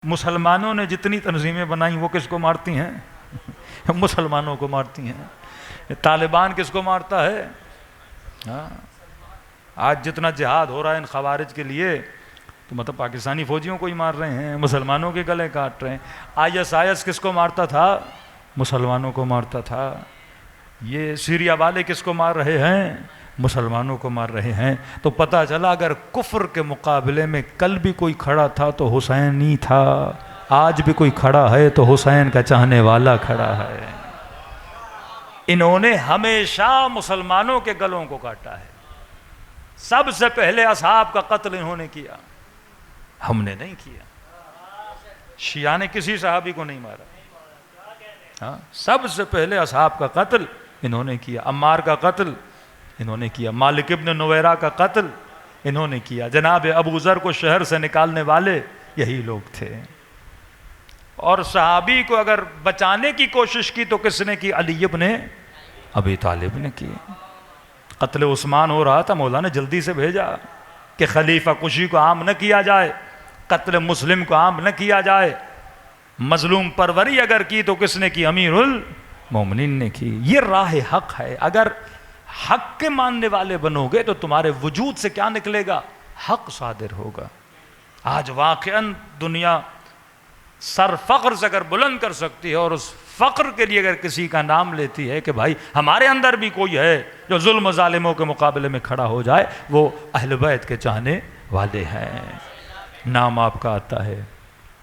मुसलमानों ने जितनी तंजीमें बनाई वो किसको मारती हैं? मुसलमानों को मारती हैं। तालिबान किसको मारता है? हाँ, आज जितना जिहाद हो रहा है इन खवारिज के लिए तो मतलब पाकिस्तानी फौजियों को ही मार रहे हैं, मुसलमानों के गले काट रहे हैं। ISIS किसको मारता था? मुसलमानों को मारता था। ये सीरिया वाले किसको मार रहे हैं? मुसलमानों को मार रहे हैं। तो पता चला अगर कुफ्र के मुकाबले में कल भी कोई खड़ा था तो हुसैन ही था, आज भी कोई खड़ा है तो हुसैन का चाहने वाला खड़ा है। इन्होंने हमेशा मुसलमानों के गलों को काटा है। सबसे पहले असहाब का कत्ल इन्होंने किया, हमने नहीं किया। शिया ने किसी सहाबी को नहीं मारा। हाँ, सबसे पहले असहाब का कत्ल इन्होंने किया। अम्मार का कत्ल इन्होंने किया। मालिक इब्न नुवैरा का कत्ल इन्होंने किया। जनाब अबू ज़र को शहर से निकालने वाले यही लोग थे। और सहाबी को अगर बचाने की कोशिश की तो किसने की? अली इब्न अबी तालिब ने की। कत्ल उस्मान हो रहा था, मौला ने जल्दी से भेजा कि खलीफा कुशी को आम न किया जाए, कत्ल मुस्लिम को आम न किया जाए। मजलूम परवरी अगर की तो किसने की? अमीरुल मोमिनीन ने की। ये राह हक है। अगर हक के मानने वाले बनोगे तो तुम्हारे वजूद से क्या निकलेगा? हक सादिर होगा। आज वाक़अन दुनिया सर फ़ख्र से अगर बुलंद कर सकती है और उस फ़ख्र के लिए अगर किसी का नाम लेती है कि भाई हमारे अंदर भी कोई है जो जुल्म ज़ालिमों के मुकाबले में खड़ा हो जाए, वो अहल बैत के चाहने वाले हैं। नाम आपका आता है।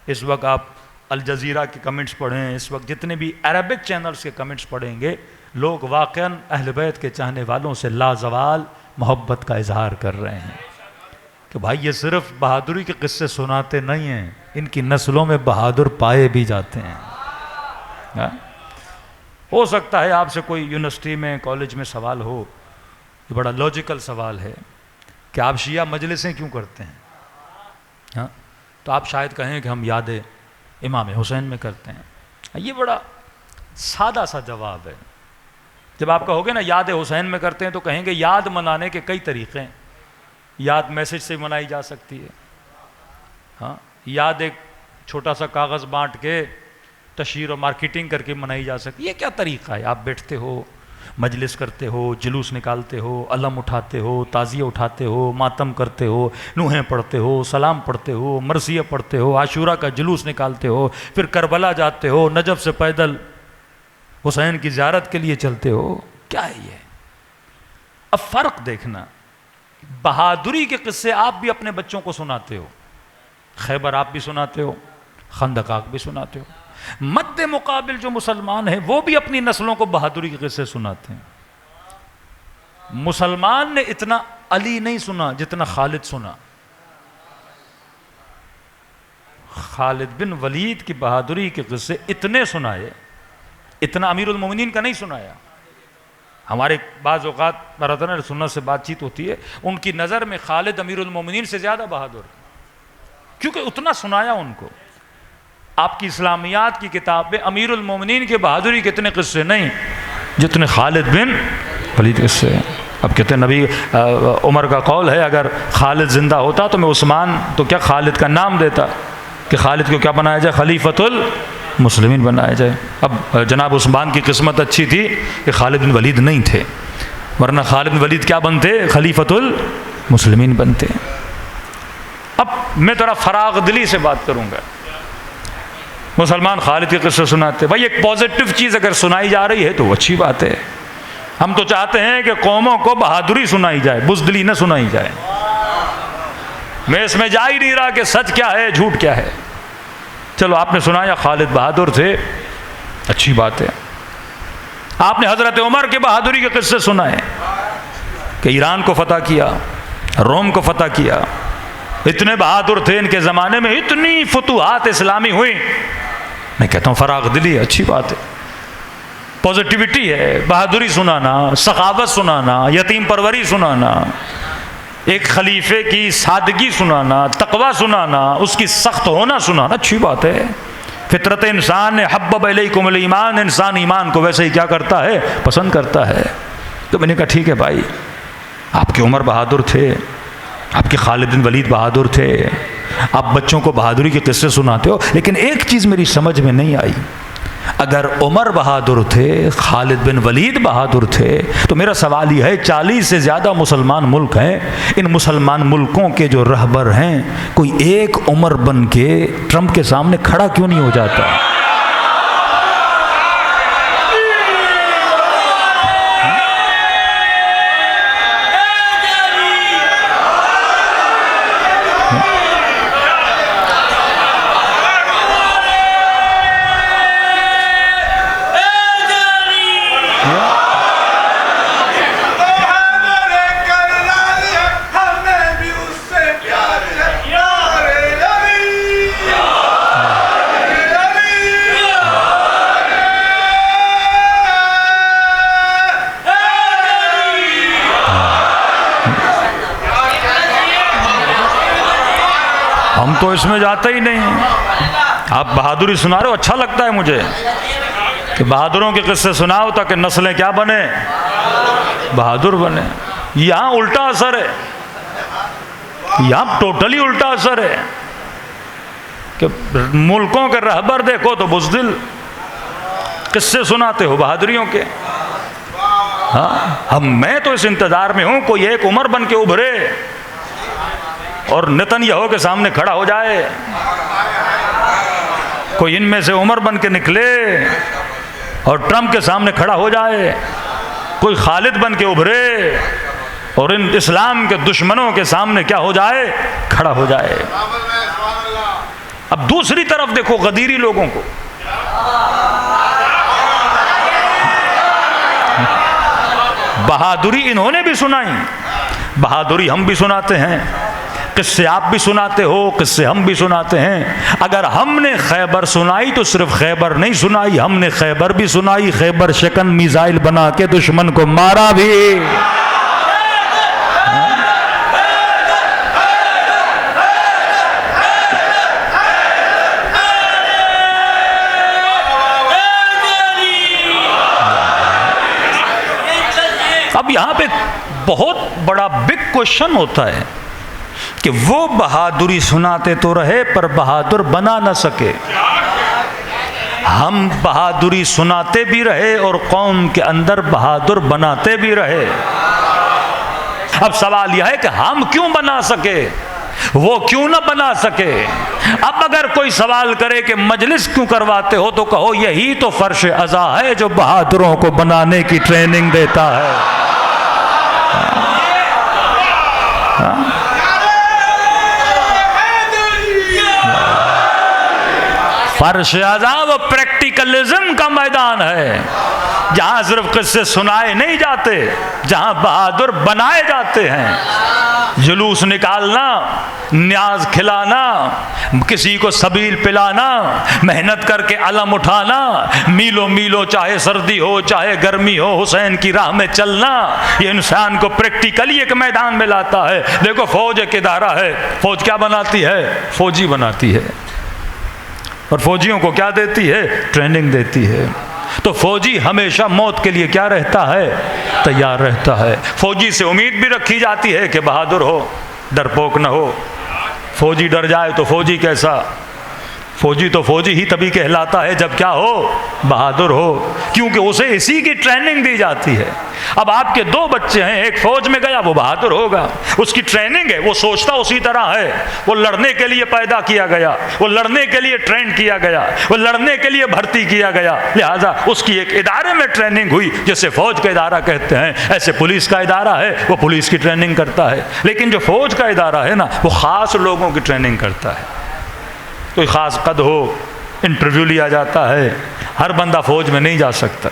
इस वक्त आप अल जज़ीरा के कमेंट्स पढ़ें, इस वक्त जितने भी अरबिक चैनल्स के कमेंट्स पढ़ेंगे, लोग वाक़अन अहल बैत के चाहने वालों से लाजवाल मोहब्बत का इजहार कर रहे हैं कि भाई ये सिर्फ बहादुरी के किस्से सुनाते नहीं हैं, इनकी नस्लों में बहादुर पाए भी जाते हैं। हा? हो सकता है आपसे कोई यूनिवर्सिटी में, कॉलेज में सवाल हो, ये बड़ा लॉजिकल सवाल है कि आप शिया मजलिसें क्यों करते हैं? हाँ, तो आप शायद कहें कि हम याद इमाम हुसैन में करते हैं। ये बड़ा सादा सा जवाब है। जब आप कहोगे ना याद हुसैन में करते हैं तो कहेंगे याद मनाने के कई तरीक़े हैं। याद मैसेज से मनाई जा सकती है। हाँ, याद एक छोटा सा कागज़ बांट के तशहीर और मार्केटिंग करके मनाई जा सकती है। ये क्या तरीक़ा है? आप बैठते हो, मजलिस करते हो, जुलूस निकालते हो, अलम उठाते हो, ताज़िया उठाते हो, मातम करते हो, नूहें पढ़ते हो, सलाम पढ़ते हो, मरसिया पढ़ते हो, आशूरा का जुलूस निकालते हो, फिर करबला जाते हो, नजफ से पैदल हुसैन की ज़ियारत के लिए चलते हो। क्या है ये? अब फ़र्क देखना। बहादुरी के किस्से आप भी अपने बच्चों को सुनाते हो, खैबर आप भी सुनाते हो, खंदक आप भी सुनाते हो। मद्दे मुकाबिल जो मुसलमान हैं वो भी अपनी नस्लों को बहादुरी के किस्से सुनाते हैं। मुसलमान ने इतना अली नहीं सुना जितना खालिद सुना। खालिद बिन वलीद की बहादुरी के किस्से इतने सुनाए, इतना अमीरुल मोमिनीन का नहीं सुनाया। हमारे बाज़ औक़ात बरदर सुन्नत से बातचीत होती है, उनकी नज़र में खालिद अमीरुल मोमिनीन से ज़्यादा बहादुर, क्योंकि उतना सुनाया उनको। आपकी इस्लामियात की किताब में अमीरुल मोमिनीन के बहादुरी के इतने किस्से नहीं जितने खालिद बिन वलीद किस्से। अब कहते हैं नबी उमर का कौल है अगर खालिद ज़िंदा होता तो मैं उस्मान, तो क्या खालिद का नाम देता कि खालिद को क्या बनाया जाए? खलीफतुल मुस्लिमीन बनाया जाए। अब जनाब उस्मान की किस्मत अच्छी थी कि खालिद बिन वलीद नहीं थे, वरना खालिद बिन वलीद क्या बनते? खलीफतुल मुस्लिमीन बनते। अब मैं थोड़ा फराग दिली से बात करूँगा। मुसलमान खालिद के किस्से सुनाते। भाई एक पॉजिटिव चीज़ अगर सुनाई जा रही है तो अच्छी बात है। हम तो चाहते हैं कि कौमों को बहादुरी सुनाई जाए, बुज़दिली न सुनाई जाए। मैं इसमें जा ही नहीं रहा कि सच क्या है झूठ क्या है। चलो आपने सुनाया खालिद बहादुर थे, अच्छी बात है। आपने हज़रत उमर के बहादुरी के किस्से सुनाए कि ईरान को फ़तह किया, रोम को फ़तह किया, इतने बहादुर थे, इनके ज़माने में इतनी फतूहात इस्लामी हुई। मैं कहता हूँ फराग दिली है, अच्छी बात है, पॉजिटिविटी है। बहादुरी सुनाना, सखावत सुनाना, यतीम परवरी सुनाना, एक खलीफे की सादगी सुनाना, तकवा सुनाना, उसकी सख्त होना सुनाना, अच्छी बात है। फितरत इंसान ने हब्बब इलैकुमुल ईमान, इंसान ईमान को वैसे ही क्या करता है? पसंद करता है। तो मैंने कहा ठीक है भाई, आपके उमर बहादुर थे, आपके खालिद बिन वलीद बहादुर थे, आप बच्चों को बहादुरी के किस्से सुनाते हो, लेकिन एक चीज़ मेरी समझ में नहीं आई। अगर उमर बहादुर थे, खालिद बिन वलीद बहादुर थे, तो मेरा सवाल यह है 40 से ज़्यादा मुसलमान मुल्क हैं, इन मुसलमान मुल्कों के जो रहबर हैं, कोई एक उमर बन के ट्रंप के सामने खड़ा क्यों नहीं हो जाता? हम तो इसमें जाते ही नहीं। आप बहादुरी सुना रहे हो, अच्छा लगता है मुझे कि बहादुरों के किस्से सुनाओ ताकि नस्लें क्या बने, बहादुर बने। यहाँ उल्टा असर है, यहाँ टोटली उल्टा असर है कि मुल्कों के रहबर देखो तो बुज़दिल किस्से सुनाते हो बहादुरियों के। हाँ, मैं तो इस इंतजार में हूँ कोई एक उमर बन के उभरे और नेतन्याहू के सामने खड़ा हो जाए, कोई इनमें से उमर बन के निकले और ट्रंप के सामने खड़ा हो जाए, कोई खालिद बन के उभरे और इन इस्लाम के दुश्मनों के सामने क्या हो जाए, खड़ा हो जाए। अब दूसरी तरफ देखो गदीरी लोगों को, बहादुरी इन्होंने भी सुनाई, बहादुरी हम भी सुनाते हैं, किससे आप भी सुनाते हो, किससे हम भी सुनाते हैं। अगर हमने खैबर सुनाई तो सिर्फ खैबर नहीं सुनाई, हमने खैबर भी सुनाई, खैबर शिकन मिसाइल बना के दुश्मन को मारा भी। अब यहां पे बहुत बड़ा बिग क्वेश्चन होता है कि वो बहादुरी सुनाते तो रहे पर बहादुर बना न सके। हम बहादुरी सुनाते भी रहे और कौम के अंदर बहादुर बनाते भी रहे। अब सवाल यह है कि हम क्यों बना सके, वो क्यों ना बना सके। अब अगर कोई सवाल करे कि मजलिस क्यों करवाते हो, तो कहो यही तो फर्श अज़ा है जो बहादुरों को बनाने की ट्रेनिंग देता है। फर्श अज़ा वो प्रैक्टिकलिज्म का मैदान है, जहाँ सिर्फ किस्से सुनाए नहीं जाते, जहाँ बहादुर बनाए जाते हैं। जुलूस निकालना, न्याज खिलाना, किसी को सबील पिलाना, मेहनत करके अलम उठाना, मीलों मीलों चाहे सर्दी हो चाहे गर्मी हो हुसैन की राह में चलना, ये इंसान को प्रैक्टिकली एक मैदान में लाता है। देखो फौज एक इदारा है, फौज क्या बनाती है, फौजी बनाती है, और फौजियों को क्या देती है, ट्रेनिंग देती है। तो फौजी हमेशा मौत के लिए क्या रहता है, तैयार रहता है। फौजी से उम्मीद भी रखी जाती है कि बहादुर हो, डरपोक न हो। फौजी डर जाए तो फौजी कैसा, फौजी तो फौजी ही तभी कहलाता है जब क्या हो, बहादुर हो, क्योंकि उसे इसी की ट्रेनिंग दी जाती है। अब आपके दो बच्चे हैं, एक फौज में गया वो बहादुर होगा, उसकी ट्रेनिंग है, वो सोचता उसी तरह है, वो लड़ने के लिए पैदा किया गया, वो लड़ने के लिए ट्रेन किया गया, वो लड़ने के लिए भर्ती किया गया, लिहाजा उसकी एक इदारे में ट्रेनिंग हुई जैसे फौज का इदारा कहते हैं। ऐसे पुलिस का इदारा है, वो पुलिस की ट्रेनिंग करता है। लेकिन जो फौज का इदारा है ना, वो ख़ास लोगों की ट्रेनिंग करता है। कोई ख़ास कद हो, इंटरव्यू लिया जाता है, हर बंदा फौज में नहीं जा सकता,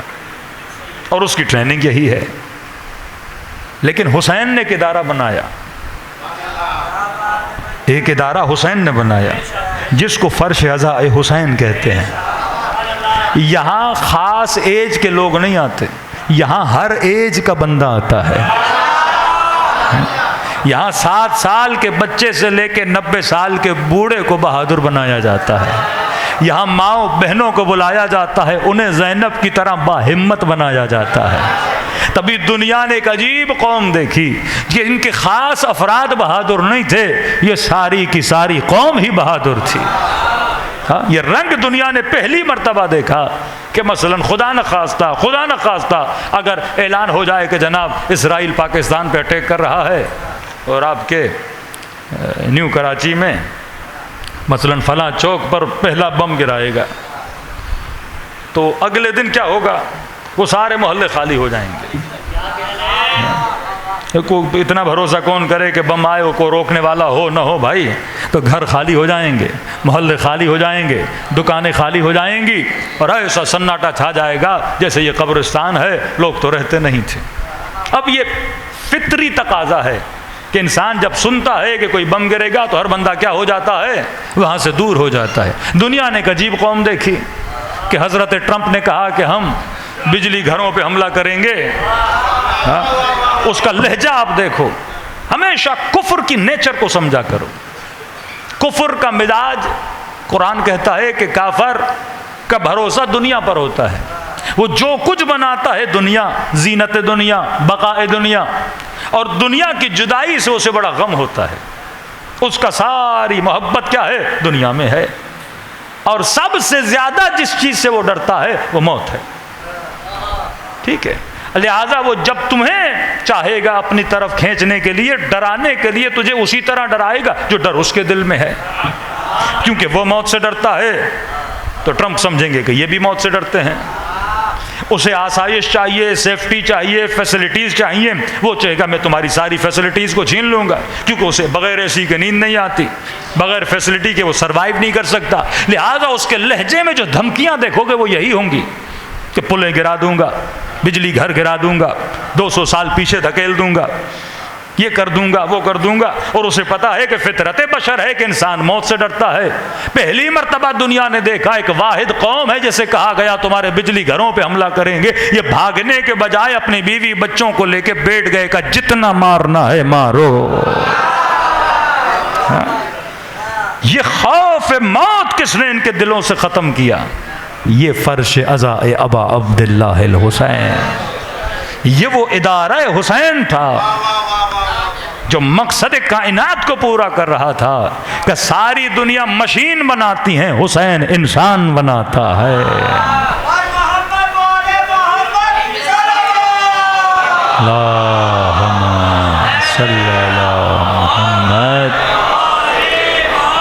और उसकी ट्रेनिंग यही है। लेकिन हुसैन ने एक इदारा बनाया, एक इदारा हुसैन ने बनाया जिसको फर्श अज़ा हुसैन कहते हैं। यहाँ ख़ास एज के लोग नहीं आते, यहाँ हर एज का बंदा आता है। यहाँ 7 साल के बच्चे से लेकर 90 साल के बूढ़े को बहादुर बनाया जाता है। यहाँ माओ बहनों को बुलाया जाता है, उन्हें ज़ैनब की तरह बाहिम्मत बनाया जाता है, तभी दुनिया ने एक अजीब कौम देखी कि इनके खास अफराद बहादुर नहीं थे, ये सारी की सारी कौम ही बहादुर थी। हाँ, ये रंग दुनिया ने पहली मर्तबा देखा कि मसलन खुदा न खास्ता अगर ऐलान हो जाए कि जनाब इसराइल पाकिस्तान पे अटैक कर रहा है और आपके न्यू कराची में मसलन फला चौक पर पहला बम गिराएगा, तो अगले दिन क्या होगा, वो सारे मोहल्ले खाली हो जाएंगे। को इतना भरोसा कौन करे कि बम आए को रोकने वाला हो न हो भाई, तो घर खाली हो जाएंगे, मोहल्ले खाली हो जाएंगे, दुकानें खाली हो जाएंगी और ऐसा सन्नाटा छा जाएगा जैसे ये कब्रिस्तान है, लोग तो रहते नहीं थे। अब ये फितरी तकाजा है कि इंसान जब सुनता है कि कोई बम गिरेगा तो हर बंदा क्या हो जाता है, वहाँ से दूर हो जाता है। दुनिया ने एक अजीब कौम देखी कि हज़रत ट्रंप ने कहा कि हम बिजली घरों पे हमला करेंगे। हाँ? उसका लहजा आप देखो, हमेशा कुफ्र की नेचर को समझा करो। कुफ्र का मिजाज, कुरान कहता है कि काफर का भरोसा दुनिया पर होता है, वो जो कुछ बनाता है दुनिया, जीनत दुनिया, बकाए दुनिया, और दुनिया की जुदाई से उसे बड़ा गम होता है। उसका सारी मोहब्बत क्या है, दुनिया में है, और सबसे ज्यादा जिस चीज से वो डरता है वो मौत है। ठीक है, लिहाजा वो जब तुम्हें चाहेगा अपनी तरफ खींचने के लिए, डराने के लिए, तुझे उसी तरह डराएगा जो डर उसके दिल में है। क्योंकि वो मौत से डरता है तो ट्रंप समझेंगे कि ये भी मौत से डरते हैं। उसे आसाइश चाहिए, सेफ्टी चाहिए, फैसिलिटीज़ चाहिए, वो चाहेगा मैं तुम्हारी सारी फैसिलिटीज़ को छीन लूँगा, क्योंकि उसे बगैर एसी की नींद नहीं आती, बगैर फैसिलिटी के वो सर्वाइव नहीं कर सकता। लिहाजा उसके लहजे में जो धमकियाँ देखोगे वो यही होंगी कि पुलें गिरा दूंगा, बिजली घर गिरा दूंगा, 200 साल पीछे धकेल दूंगा, ये कर दूंगा, वो कर दूंगा। और उसे पता है कि फितरत बशर है कि इंसान मौत से डरता है। पहली मर्तबा दुनिया ने देखा एक वाहिद कौम है जिसे कहा गया तुम्हारे बिजली घरों पे हमला करेंगे, ये भागने के बजाय अपनी बीवी बच्चों को लेके बैठ गए का जितना मारना है मारो। हाँ? ये खौफ मौत किसने इनके दिलों से खत्म किया? ये फर्श अज़ा अबा अब्दुल्लाह अल हुसैन, ये वो इदारा हुसैन था जो मकसद कायनात को पूरा कर रहा था कि सारी दुनिया मशीन बनाती है, हुसैन इंसान बनाता है।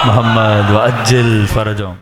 मोहम्मद व अज्जिल फरजो।